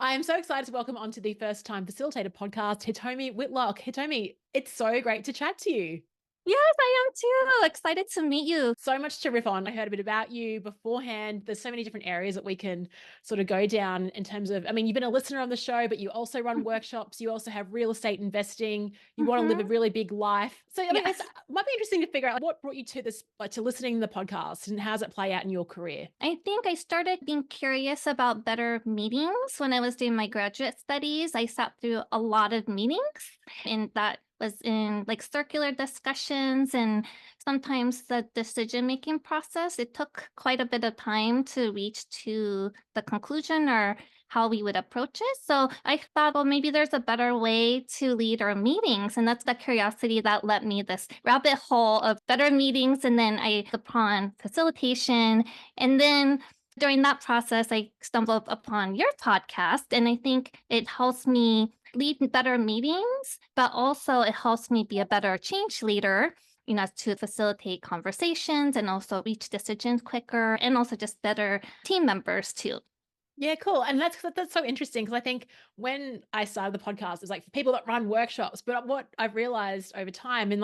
I am so excited to welcome onto the First Time Facilitator podcast, Hitomi Whitlock. Hitomi, it's so great to chat to you. Yes, I am too. Excited to meet you. So much to riff on. I heard a bit about you beforehand. There's so many different areas that we can sort of go down in terms of, you've been a listener on the show, but you also run workshops. You also have real estate investing. You want to live a Mm-hmm. really big life. So, Yes. it might be interesting to figure out what brought you to this, to listening to the podcast and how does it play out in your career? I think I started being curious about better meetings when I was doing my graduate studies. I sat through a lot of meetings, and that was in like circular discussions and sometimes the decision making process. It took quite a bit of time to reach to the conclusion or how we would approach it. So I thought, well, maybe there's a better way to lead our meetings. And that's the curiosity that led me this rabbit hole of better meetings. And then I upon facilitation. And then during that process, I stumbled upon your podcast. And I think it helps me lead better meetings, but also it helps me be a better change leader, to facilitate conversations and also reach decisions quicker and also just better team members too. Yeah, cool. And that's so interesting because I think when I started the podcast, it's like for people that run workshops. But what I've realized over time, and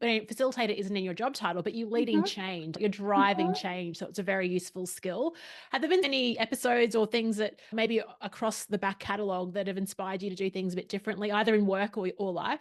facilitator isn't in your job title, but you're leading Mhm, change, you're driving mhm. change. So it's a very useful skill. Have there been any episodes or things that maybe across the back catalog that have inspired you to do things a bit differently, either in work or life?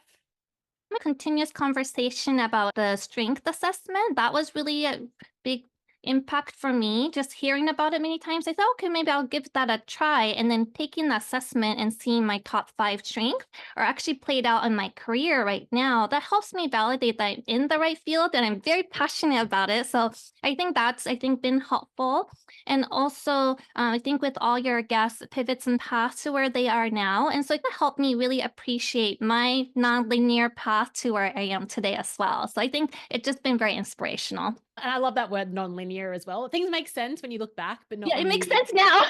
A continuous conversation about the strength assessment. That was really a big impact for me. Just hearing about it many times, I thought, okay, maybe I'll give that a try. And then taking the assessment and seeing my top five strengths are actually played out in my career right now. That helps me validate that I'm in the right field and I'm very passionate about it. So I think that's been helpful. And also, I think with all your guests, pivots and paths to where they are now. And so it helped me really appreciate my nonlinear path to where I am today as well. So I think it's just been very inspirational. And I love that word non-linear as well. Things make sense when you look back, but not Yeah, it when makes you. sense now.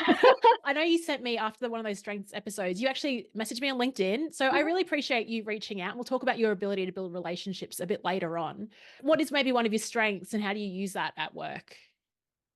I know you sent me after one of those strengths episodes, you actually messaged me on LinkedIn. So I really appreciate you reaching out. We'll talk about your ability to build relationships a bit later on. What is maybe one of your strengths and how do you use that at work?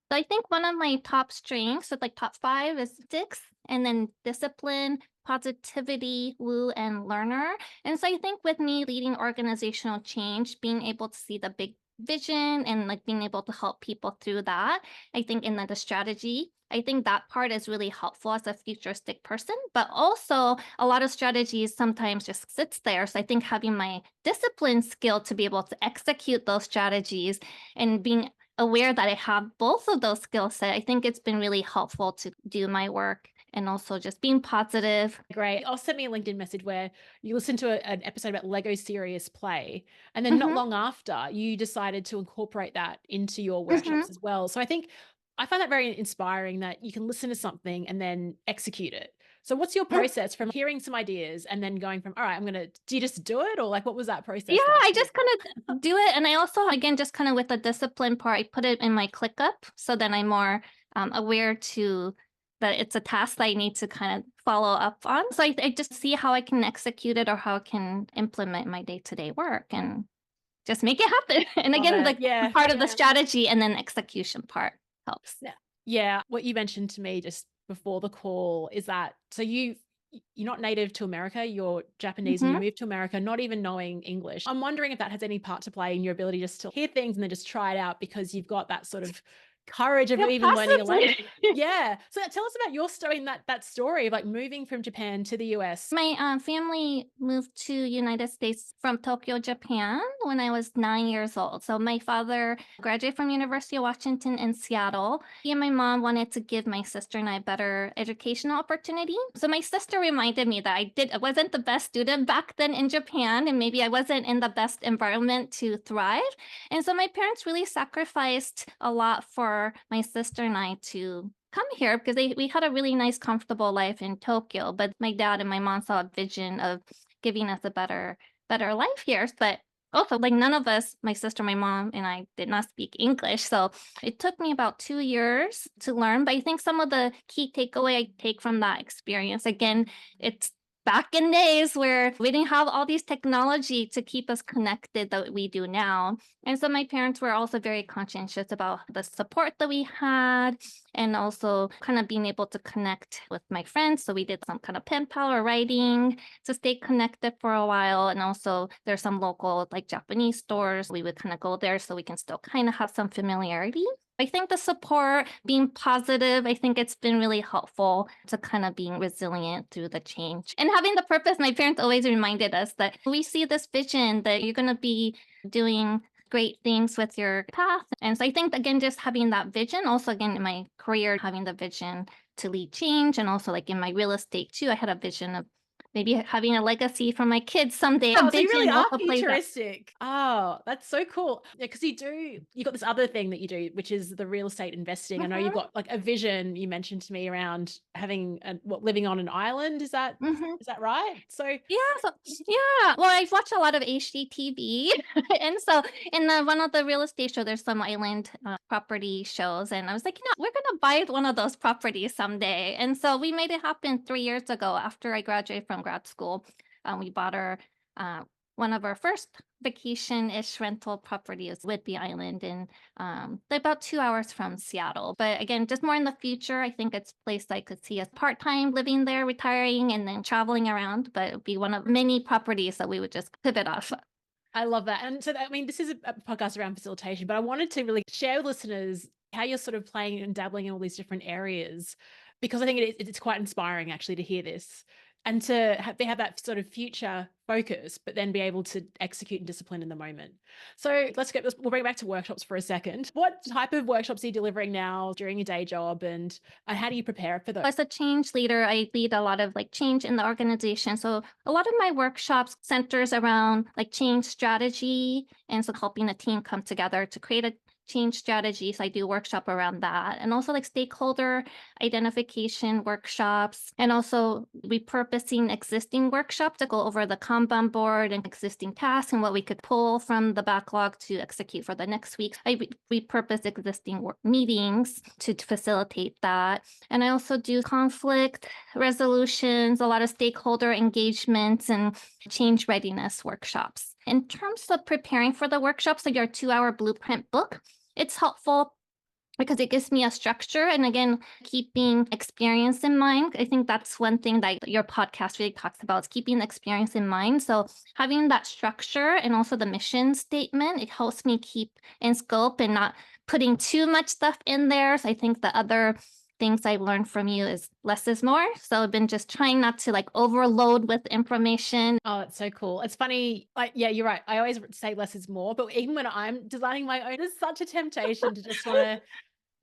So I think one of my top strengths, so like top five, is six, and then discipline, positivity, woo, and learner. And so I think with me leading organizational change, being able to see the big vision and like being able to help people through that, I think in the strategy, I think that part is really helpful as a futuristic person, but also a lot of strategies sometimes just sits there. So I think having my discipline skill to be able to execute those strategies and being aware that I have both of those skill set, I think it's been really helpful to do my work and also just being positive. Great. I'll send me a LinkedIn message where you listened to an episode about Lego Serious Play. And then not Mhm, long after, you decided to incorporate that into your mhm. workshops as well. So I find that very inspiring that you can listen to something and then execute it. So what's your Mm, process from hearing some ideas and then going from, all right, do you just do it? Or like, what was that yeah, process like I for you? just kinda do it, and I also, again, just kinda with the discipline part, I put it in my ClickUp, so then I'm more, aware to that it's a task that I need to kind of follow up on. So I just see how I can execute it or how I can implement my day-to-day work and just make it happen. And Love again, it. like, Yeah. part of the strategy and then execution part helps. Yeah. Yeah. What you mentioned to me just before the call is that you're not native to America, you're Japanese and you Mhm. moved to America not even knowing English. I'm wondering if that has any part to play in your ability just to hear things and then just try it out because you've got that sort of courage of Yeah, even learning a language. possibly. Yeah. So tell us about your story and that story of like moving from Japan to the US. My family moved to United States from Tokyo, Japan when I was 9 years old. So my father graduated from University of Washington in Seattle. He and my mom wanted to give my sister and I a better educational opportunity. So my sister reminded me that I wasn't the best student back then in Japan, and maybe I wasn't in the best environment to thrive. And so my parents really sacrificed a lot for my sister and I to come here because we had a really nice, comfortable life in Tokyo. But my dad and my mom saw a vision of giving us a better life here. But also, like none of us, my sister, my mom, and I did not speak English. So it took me about 2 years to learn. But I think some of the key takeaway I take from that experience, again, it's back in days where we didn't have all these technology to keep us connected that we do now. And so my parents were also very conscientious about the support that we had and also kind of being able to connect with my friends. So we did some kind of pen pal or writing to stay connected for a while. And also there's some local like Japanese stores. We would kind of go there so we can still kind of have some familiarity. I think the support, being positive, I think it's been really helpful to kind of being resilient through the change. And having the purpose, my parents always reminded us that we see this vision that you're going to be doing great things with your path. And so I think, again, just having that vision, also, again, in my career, having the vision to lead change. And also, like in my real estate, too, I had a vision of maybe having a legacy for my kids someday. Oh, A so you really vision are also plays that. futuristic. Oh, that's so cool. Yeah, because you got this other thing that you do, which is the real estate investing. I know you've got like a vision you mentioned to me around having living on an island. Is that Mhm. is that right? So Yeah, yeah. Well, I've watched a lot of HGTV, and so in one of the real estate show, there's some island property shows, and I was like, we're gonna buy one of those properties someday. And so we made it happen 3 years ago after I graduated from grad school. We bought uh, one of our first vacation-ish rental properties with the island, and they're about 2 hours from Seattle. But again, just more in the future, I think it's a place I could see as part-time living there, retiring, and then traveling around. But it would be one of many properties that we would just pivot off. I love that. And so, I mean, this is a podcast around facilitation, but I wanted to really share with listeners how you're sort of playing and dabbling in all these different areas, because I think it's quite inspiring actually to hear this and to have that sort of future focus, but then be able to execute and discipline in the moment. So we'll bring it back to workshops for a second. What type of workshops are you delivering now during your day job, and how do you prepare for those? As a change leader, I lead a lot of like change in the organization. So a lot of my workshops centers around like change strategy and so helping a team come together to create a change strategy. So I do workshop around that, and also like stakeholder identification workshops, and also repurposing existing workshops to go over the Kanban board and existing tasks and what we could pull from the backlog to execute for the next week. I repurpose existing meetings to facilitate that. And I also do conflict resolutions, a lot of stakeholder engagements, and change readiness workshops. In terms of preparing for the workshops, like your 2-hour blueprint book, it's helpful because it gives me a structure. And again, keeping experience in mind. I think that's one thing that your podcast really talks about, is keeping experience in mind. So having that structure and also the mission statement, it helps me keep in scope and not putting too much stuff in there. So I think the other things I've learned from you is less is more. So I've been just trying not to like overload with information. Oh, that's so cool. It's funny. Yeah, you're right. I always say less is more, but even when I'm designing my own, it's such a temptation to just want to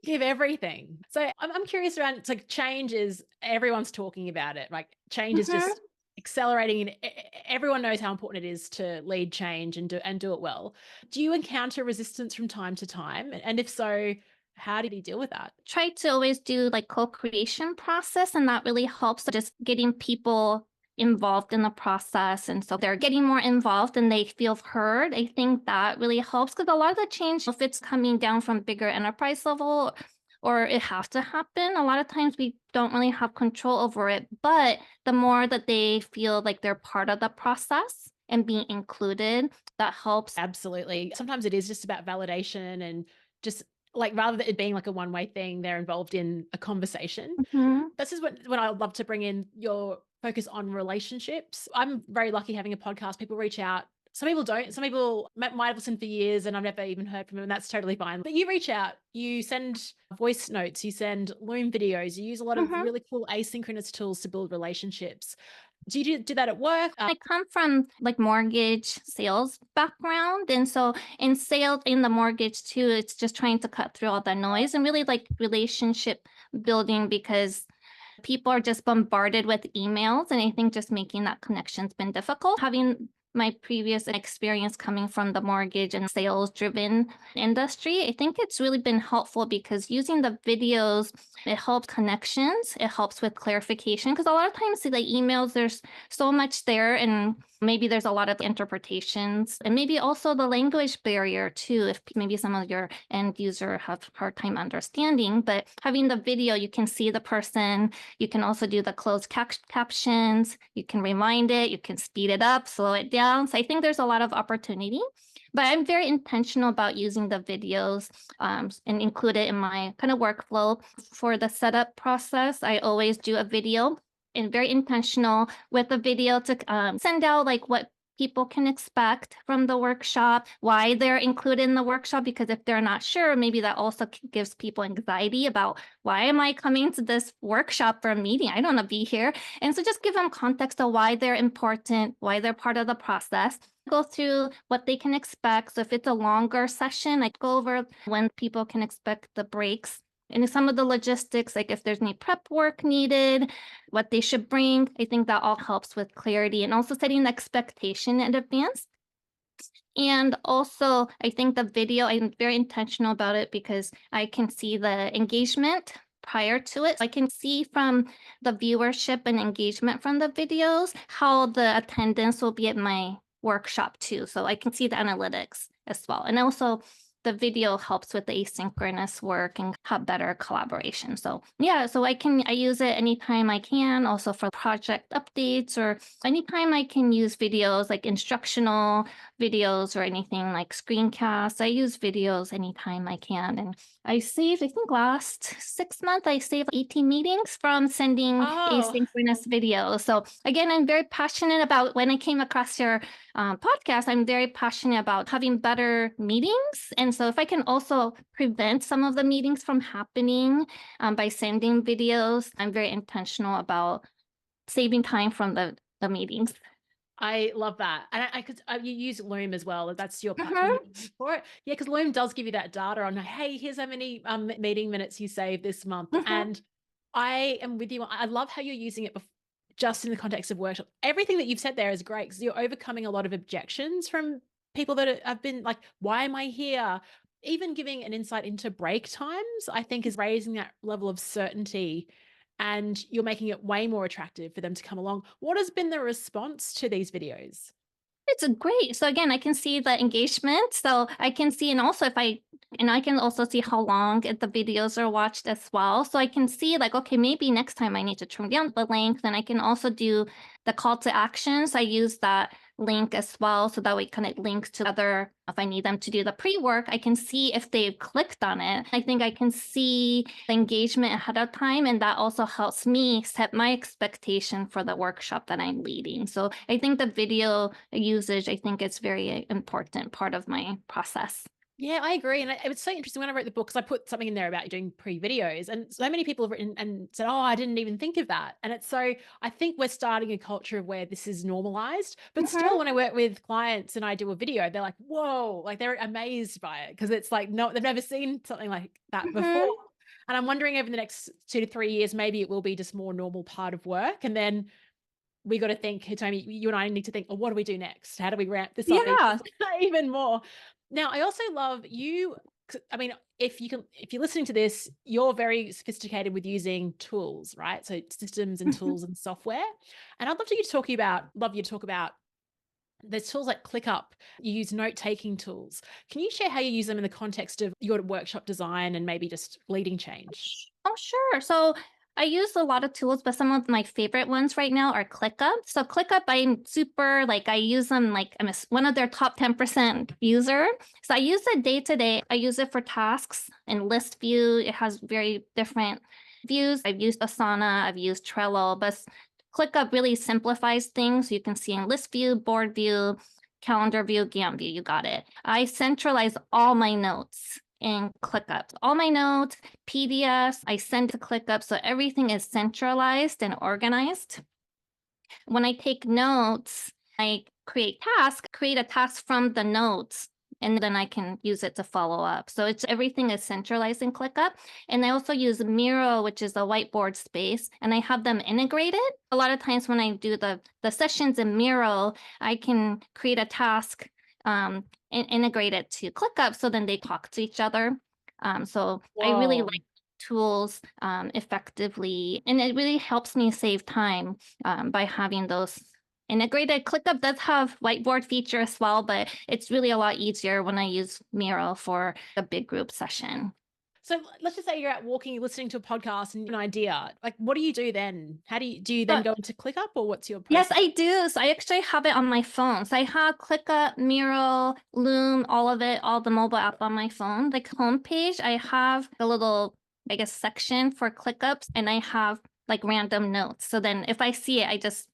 give everything. So I'm curious around, it's like change is, everyone's talking about it. Like change is Mhm. just accelerating, and everyone knows how important it is to lead change and do it well. Do you encounter resistance from time to time? And if so, how did you deal with that? Try to always do like co-creation process, and that really helps just getting people involved in the process, and so they're getting more involved and they feel heard. I think that really helps because a lot of the change, if it's coming down from bigger enterprise level or it has to happen, a lot of times we don't really have control over it. But the more that they feel like they're part of the process and being included, that helps. Absolutely. Sometimes it is just about validation, and just like, rather than it being like a one-way thing, they're involved in a conversation. Mhm. This is when I would love to bring in your focus on relationships. I'm very lucky having a podcast. People reach out. Some people don't. Some people might have listened for years and I've never even heard from them, and that's totally fine. But you reach out, you send voice notes, you send Loom videos, you use a lot of Mhm. really cool asynchronous tools to build relationships. Do you do that at work? I come from like mortgage sales background. And so in sales in the mortgage too, it's just trying to cut through all the noise and really like relationship building because people are just bombarded with emails. And I think just making that connection's been difficult. Having my previous experience coming from the mortgage and sales driven industry, I think it's really been helpful because using the videos, it helps connections, it helps with clarification. Because a lot of times, the emails, there's so much there and Maybe there's a lot of interpretations, and maybe also the language barrier too, if maybe some of your end user have hard time understanding. But having the video, you can see the person, you can also do the closed captions, you can rewind it, you can speed it up, slow it down. So I think there's a lot of opportunity. But I'm very intentional about using the videos and include it in my kind of workflow. For the setup process, I always do a video and very intentional with the video to send out like what people can expect from the workshop, why they're included in the workshop, because if they're not sure, maybe that also gives people anxiety about why am I coming to this workshop for a meeting? I don't want to be here. And so just give them context of why they're important, why they're part of the process. Go through what they can expect. So if it's a longer session, I go over when people can expect the breaks and some of the logistics, like if there's any prep work needed, what they should bring. I think that all helps with clarity and also setting the expectation in advance. And also, I think the video, I'm very intentional about it because I can see the engagement prior to it. I can see from the viewership and engagement from the videos how the attendance will be at my workshop too. So I can see the analytics as well. And also the video helps with the asynchronous work and have better collaboration. So yeah, so I use it anytime I can, also for project updates or anytime I can use videos like instructional videos or anything like screencasts. I use videos anytime I can. And I think last 6 months, I saved 18 meetings from sending Oh, asynchronous videos. So again, I'm very passionate about when I came across your podcast, I'm very passionate about having better meetings. And so if I can also prevent some of the meetings from happening by sending videos, I'm very intentional about saving time from the meetings. I love that. And I could, you use Loom as well. That's your platform Mhm. you use for it. Yeah, because Loom does give you that data on, hey, here's how many meeting minutes you saved this month. Mhm. And I am with you. I love how you're using it just in the context of workshop. Everything that you've said there is great because you're overcoming a lot of objections from people that have been like, why am I here? Even giving an insight into break times, I think is raising that level of certainty, and you're making it way more attractive for them to come along. What has been the response to these videos? It's great. So again, I can see the engagement. So I can see, and also I can also see how long the videos are watched as well. So I can see like, okay, maybe next time I need to trim down the length. And I can also do the call to actions. I use that link as well. So that way kind of links to other, if I need them to do the pre-work, I can see if they've clicked on it. I think I can see the engagement ahead of time. And that also helps me set my expectation for the workshop that I'm leading. So I think the video usage, I think it's very important part of my process. Yeah, I agree. And it was so interesting when I wrote the book because I put something in there about doing pre-videos, and so many people have written and said, "Oh, I didn't even think of that." And it's so, I think we're starting a culture of where this is normalized. But still, Mhm. when I work with clients and I do a video, they're like, "Whoa!" Like they're amazed by it because it's like, no, they've never seen something like that before. Mhm. And I'm wondering over the next 2 to 3 years, maybe it will be just more normal part of work, and then we got to think, Hitomi, you and I need to think, well, what do we do next? How do we ramp this up Yeah. even more? Now, I also love you. I mean, if you're listening to this, you're very sophisticated with using tools, right? So systems and Mhm. tools and software. And I'd love you to talk about there's tools like ClickUp. You use note-taking tools. Can you share how you use them in the context of your workshop design and maybe just leading change? Oh, sure. So I use a lot of tools, but some of my favorite ones right now are ClickUp. So ClickUp, I'm super like I use them like I'm one of their top 10% user. So I use it day to day. I use it for tasks and list view. It has very different views. I've used Asana, I've used Trello, but ClickUp really simplifies things. You can see in list view, board view, calendar view, Gantt view. You got it. I centralize all my notes in ClickUp. All my notes, PDFs, I send to ClickUp. So everything is centralized and organized. When I take notes, I create a task from the notes, and then I can use it to follow up. So it's everything is centralized in ClickUp. And I also use Miro, which is a whiteboard space, and I have them integrated. A lot of times when I do the sessions in Miro, I can create a task and integrate it to ClickUp so then they talk to each other. So I really Whoa. like tools effectively, and it really helps me save time by having those integrated. ClickUp does have whiteboard feature as well, but it's really a lot easier when I use Miro for a big group session. So let's just say you're out walking, you're listening to a podcast and an idea. Like, what do you do then? How do you then So go into ClickUp, or what's your yes, process? I do. So I actually have it on my phone. So I have ClickUp, Miro, Loom, all of it, all the mobile app on my phone. Like homepage, I have a little, I guess, section for ClickUps, and I have like random notes. So then if I see it, I just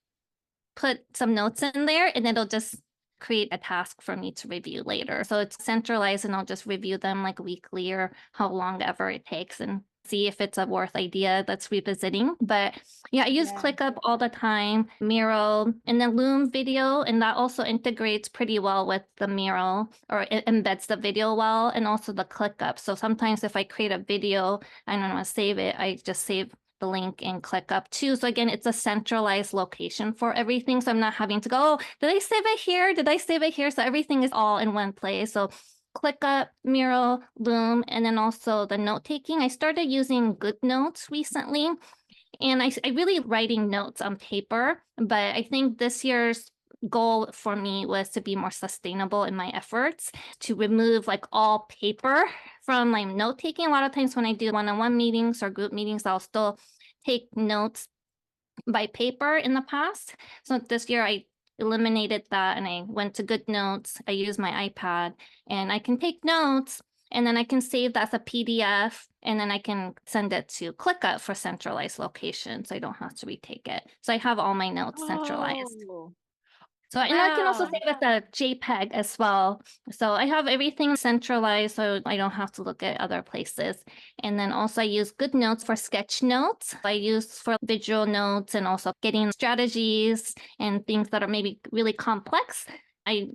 put some notes in there, and it'll just create a task for me to review later. So it's centralized, and I'll just review them like weekly or how long ever it takes, and see if it's a worth idea that's revisiting. But yeah, I use Yeah. ClickUp all the time, Miro, and then Loom video, and that also integrates pretty well with the Miro, or it embeds the video well, and also the ClickUp. So sometimes if I create a video, I don't want to save it, I just save the link and ClickUp too. So again, it's a centralized location for everything. So I'm not having to go, oh, did I save it here? Did I save it here? So everything is all in one place. So ClickUp, Miro, Loom, and then also the note taking. I started using GoodNotes recently, and I really writing notes on paper, but I think this year's goal for me was to be more sustainable in my efforts, to remove like all paper from my note taking. A lot of times when I do one-on-one meetings or group meetings, I'll still take notes by paper in the past. So this year I eliminated that, and I went to GoodNotes. I use my iPad, and I can take notes, and then I can save that as a PDF, and then I can send it to ClickUp for centralized location, so I don't have to retake it. So I have all my notes centralized. Oh, So, and I can also wow. save it as a JPEG as well. So I have everything centralized, so I don't have to look at other places. And then also I use GoodNotes for sketch notes. I use for visual notes, and also getting strategies and things that are maybe really complex. I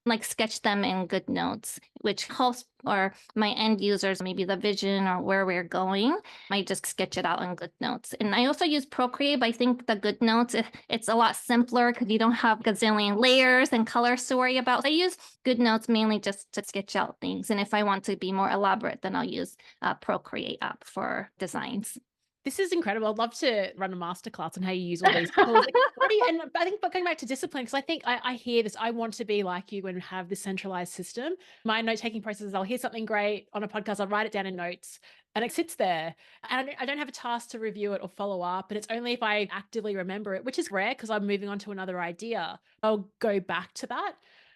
like sketch them in GoodNotes, which helps or my end users, maybe the vision or where we're going. I just sketch it out in GoodNotes. And I also use Procreate, but I think the GoodNotes, it's a lot simpler because you don't have gazillion layers and colors to worry about. So I use GoodNotes mainly just to sketch out things. And if I want to be more elaborate, then I'll use Procreate app for designs. This is incredible. I'd love to run a masterclass on how you use all these tools. Like, what do you, and I think, but going back to discipline, because I think I hear this, I want to be like you and have this centralized system. My note-taking process is I'll hear something great on a podcast, I'll write it down in notes, and it sits there. And I don't have a task to review it or follow up. And it's only if I actively remember it, which is rare because I'm moving on to another idea, I'll go back to that.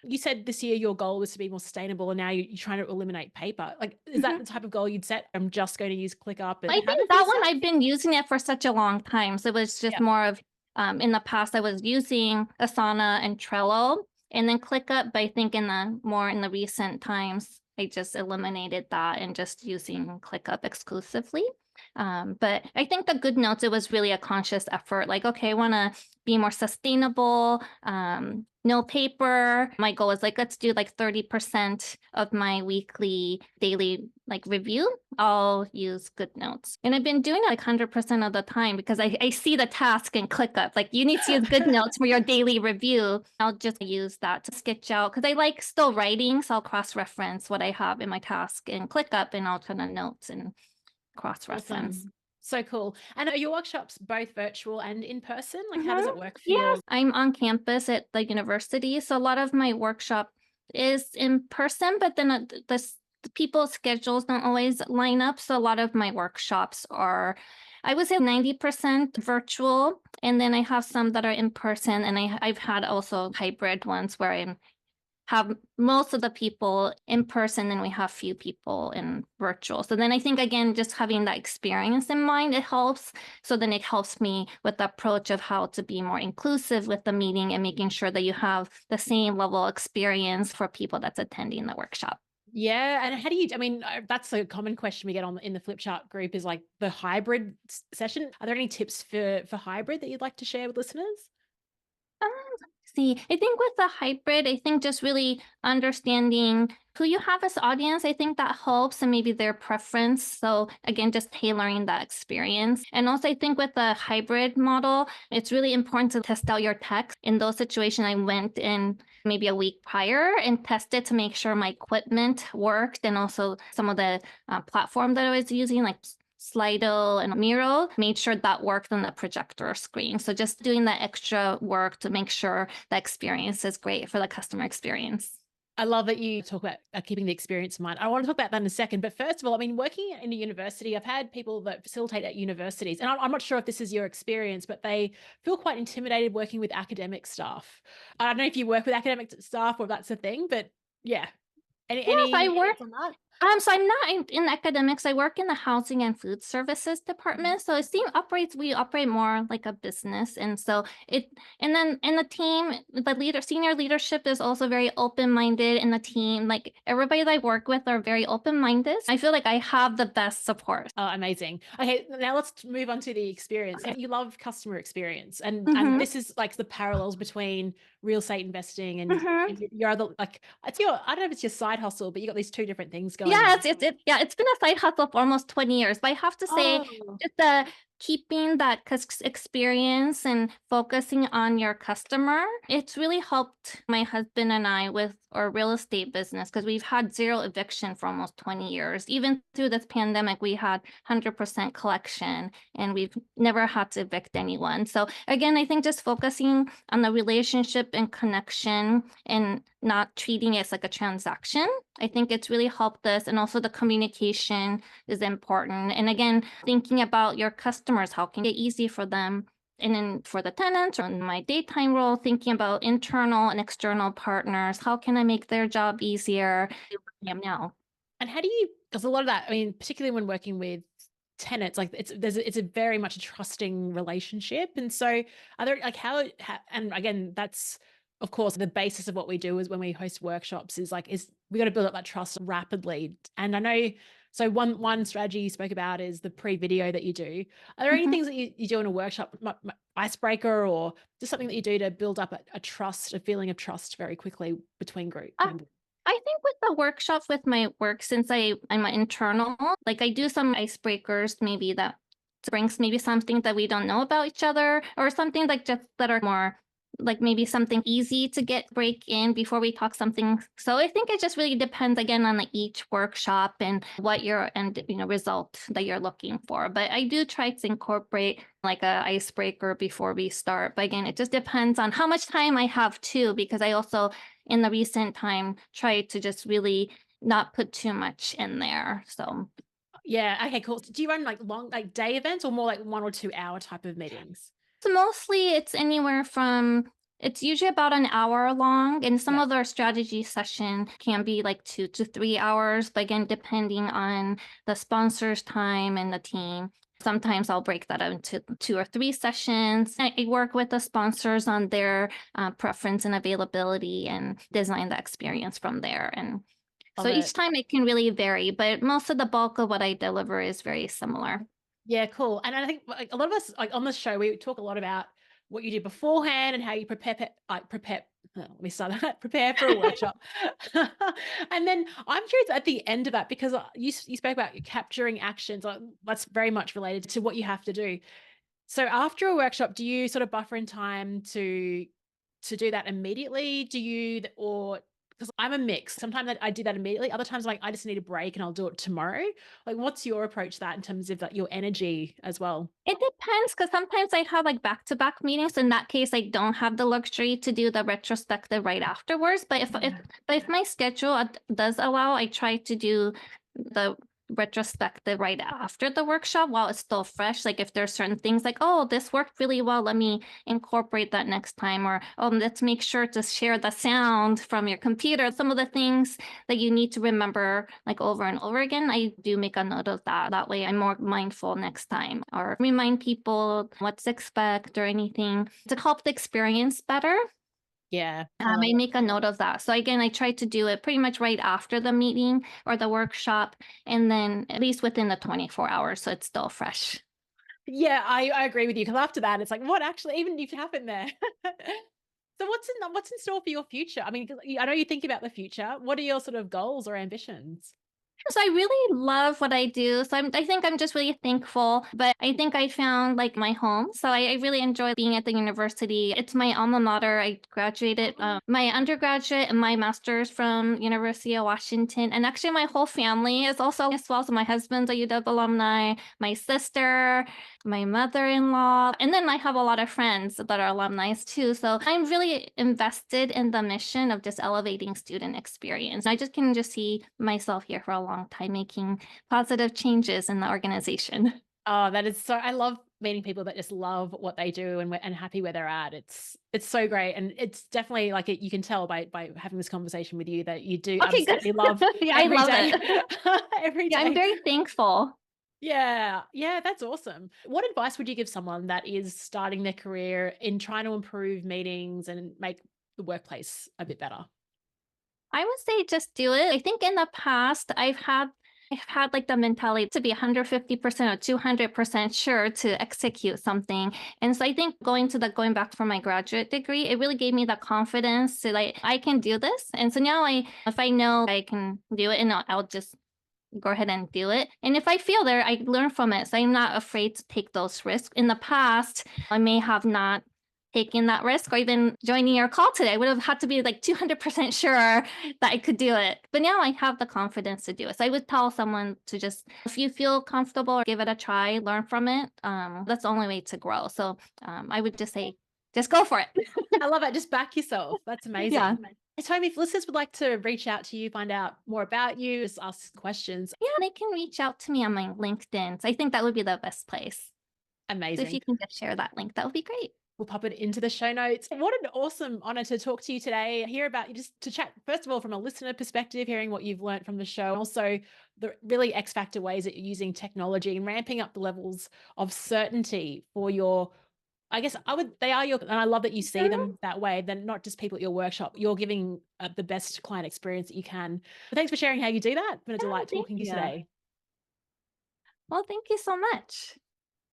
You said this year your goal was to be more sustainable, and now you're trying to eliminate paper. Like, is that the type of goal you'd set? I'm just going to use ClickUp and I have it think for that one, yourself? I've been using it for such a long time. So it was just Yeah. more of, in the past, I was using Asana and Trello, and then ClickUp. But I think in the recent times, I just eliminated that and just using ClickUp exclusively. But I think the GoodNotes, it was really a conscious effort. Like, okay, I want to be more sustainable, no paper. My goal is like, let's do like 30% of my weekly, daily like review. I'll use GoodNotes. And I've been doing it like 100% of the time because I see the task in ClickUp. Like, you need to use GoodNotes for your daily review. I'll just use that to sketch out because I like still writing. So I'll cross-reference what I have in my task in ClickUp, and I'll turn on notes and cross-reference. Awesome. So cool. And are your workshops both virtual and in person? Like, how does Mhm. it work for Yes, your? I'm on campus at the university, so a lot of my workshop is in person, but then the people's schedules don't always line up. So a lot of my workshops are, I would say 90% virtual, and then I have some that are in person, and I've had also hybrid ones where I'm have most of the people in person, and we have few people in virtual. So then I think, again, just having that experience in mind, it helps. So then it helps me with the approach of how to be more inclusive with the meeting and making sure that you have the same level of experience for people that's attending the workshop. Yeah. And how do you, I mean, that's a common question we get on in the flip chart group is like the hybrid session. Are there any tips for hybrid that you'd like to share with listeners? Um, See, I think with the hybrid, I think just really understanding who you have as audience, I think that helps, and maybe their preference. So again, just tailoring that experience. And also, I think with the hybrid model, it's really important to test out your tech. In those situations, I went in maybe a week prior and tested to make sure my equipment worked, and also some of the platform that I was using, like Slido and Miro, made sure that worked on the projector screen. So just doing that extra work to make sure the experience is great for the customer experience. I love that you talk about keeping the experience in mind. I want to talk about that in a second. But first of all, I mean, working in a university, I've had people that facilitate at universities, and I'm not sure if this is your experience, but they feel quite intimidated working with academic staff. I don't know if you work with academic staff or if that's a thing, but yeah. Yes, I Any work thoughts on that? So I'm not in academics. I work in the housing and food services Mhm. department. So we operate more like a business. And so and then in the team, senior leadership is also very open-minded in the team. Like everybody that I work with are very open-minded. I feel like I have the best support. Oh, amazing. Okay, now let's move on to the experience. Okay. You love customer experience, and Mm-hmm. this is like the parallels between real estate investing Mm-hmm. and your other, like, it's your, I don't know if it's your side hustle, but you got these two different things going Yeah, on. yeah, it's been a side hustle for almost 20 years. But I have to say, Oh, just the keeping that experience and focusing on your customer, it's really helped my husband and I with our real estate business because we've had zero eviction for almost 20 years. Even through this pandemic, we had 100% collection and we've never had to evict anyone. So again, I think just focusing on the relationship and connection and not treating it as like a transaction, I think it's really helped us. And also the communication is important. And again, thinking about your customers, how can it get easy for them? And then for the tenants or in my daytime role, thinking about internal and external partners, how can I make their job easier? I am now. and how do you? Because a lot of that, I mean, particularly when working with tenants, like it's a very much a trusting relationship, and so are there like how and again that's of course the basis of what we do is when we host workshops is we got to build up that trust rapidly. And I know, so one strategy you spoke about is the pre-video that you do. Are there any Mhm. things that you do in a workshop, icebreaker, or just something that you do to build up a trust, a feeling of trust very quickly between group Uh, members? I think with the workshops with my work, since I'm an internal, like I do some icebreakers, maybe that brings maybe something that we don't know about each other, or something like just that are more like maybe something easy to get break in before we talk something. So I think it just really depends again on like each workshop and what your and result that you're looking for. But I do try to incorporate like a icebreaker before we start. But again, it just depends on how much time I have too, because I also in the recent time try to just really not put too much in there. So Yeah. Okay. Cool. Do you run like long, like day events, or more like 1 or 2 hour type of meetings? mostly it's usually about an hour long, and some Yeah. of our strategy session can be like 2 to 3 hours, but again, depending on the sponsor's time and the team. Sometimes I'll break that into 2 or 3 sessions. I work with the sponsors on their preference and availability and design the experience from there. And so Love each it. time it can really vary, but most of the bulk of what I deliver is very similar. Yeah. Cool. And I think like a lot of us, like on this show, we talk a lot about what you do beforehand and how you prepare. Let me start that. Prepare for a workshop, and then I'm curious at the end of that, because you spoke about capturing actions. Like, that's very much related to what you have to do. So after a workshop, do you sort of buffer in time to do that immediately? Do you, or because I'm a mix. Sometimes I do that immediately. Other times, like I just need a break and I'll do it tomorrow. Like, what's your approach to that in terms of like your energy as well? It depends because sometimes I have like back-to-back meetings. In that case, I don't have the luxury to do the retrospective right afterwards. But if my schedule does allow, I try to do the retrospective right after the workshop while it's still fresh. Like if there's certain things like, oh, this worked really well, let me incorporate that next time, or oh, let's make sure to share the sound from your computer. Some of the things that you need to remember like over and over again, I do make a note of that. That way I'm more mindful next time or remind people what to expect or anything to help the experience better. Yeah, I love I it. make a note of that. So again, I try to do it pretty much right after the meeting or the workshop, and then at least within the 24 hours, so it's still fresh. Yeah, I agree with you, because after that, it's like, what actually even if happened there? So what's in store for your future? I mean, 'cause I know you think about the future. What are your sort of goals or ambitions? So I really love what I do. So I think I'm just really thankful, but I think I found like my home. So I really enjoy being at the university. It's my alma mater. I graduated my undergraduate and my master's from University of Washington. And actually my whole family is also as well. So my husband's a UW alumni, my sister, my mother-in-law, and then I have a lot of friends that are alumni too. So I'm really invested in the mission of just elevating student experience. I just can just see myself here for a long time making positive changes in the organization. Oh, that is so I love meeting people that just love what they do and happy where they're at. It's so great. And it's definitely like you can tell by having this conversation with you that you do Okay, good. absolutely love Yeah, I every love day. it. Every Yeah, I'm day. very thankful. Yeah. Yeah, that's awesome. What advice would you give someone that is starting their career in trying to improve meetings and make the workplace a bit better? I would say just do it. I think in the past I've had like the mentality to be 150% or 200% sure to execute something. And so I think going back for my graduate degree, it really gave me the confidence to like I can do this. And so now if I know I can do it, and I'll just go ahead and do it. And if I fail there, I learn from it. So I'm not afraid to take those risks. In the past, I may have not taken that risk or even joining your call today. I would have had to be like 200% sure that I could do it. But now I have the confidence to do it. So I would tell someone to just, if you feel comfortable, give it a try, learn from it. That's the only way to grow. So I would just say, just go for it. I love it. Just back yourself. That's Yeah. amazing. Hey, Toby, if listeners would like to reach out to you, find out more about you, just ask questions, Yeah, they can reach out to me on my LinkedIn. So I think that would be the best place. So if amazing. you can just share that link, that would be great. We'll pop it into the show notes. What an awesome honor to talk to you today, hear about you, just to chat, first of all, from a listener perspective, hearing what you've learned from the show, and also the really X factor ways that you're using technology and ramping up the levels of certainty for your, I guess they are your, and I love that you see Mhm. them that way. They're not just people at your workshop. You're giving the best client experience that you can. But thanks for sharing how you do that. It's been a Yeah, delight thank talking to you you. today. Well, thank you so much.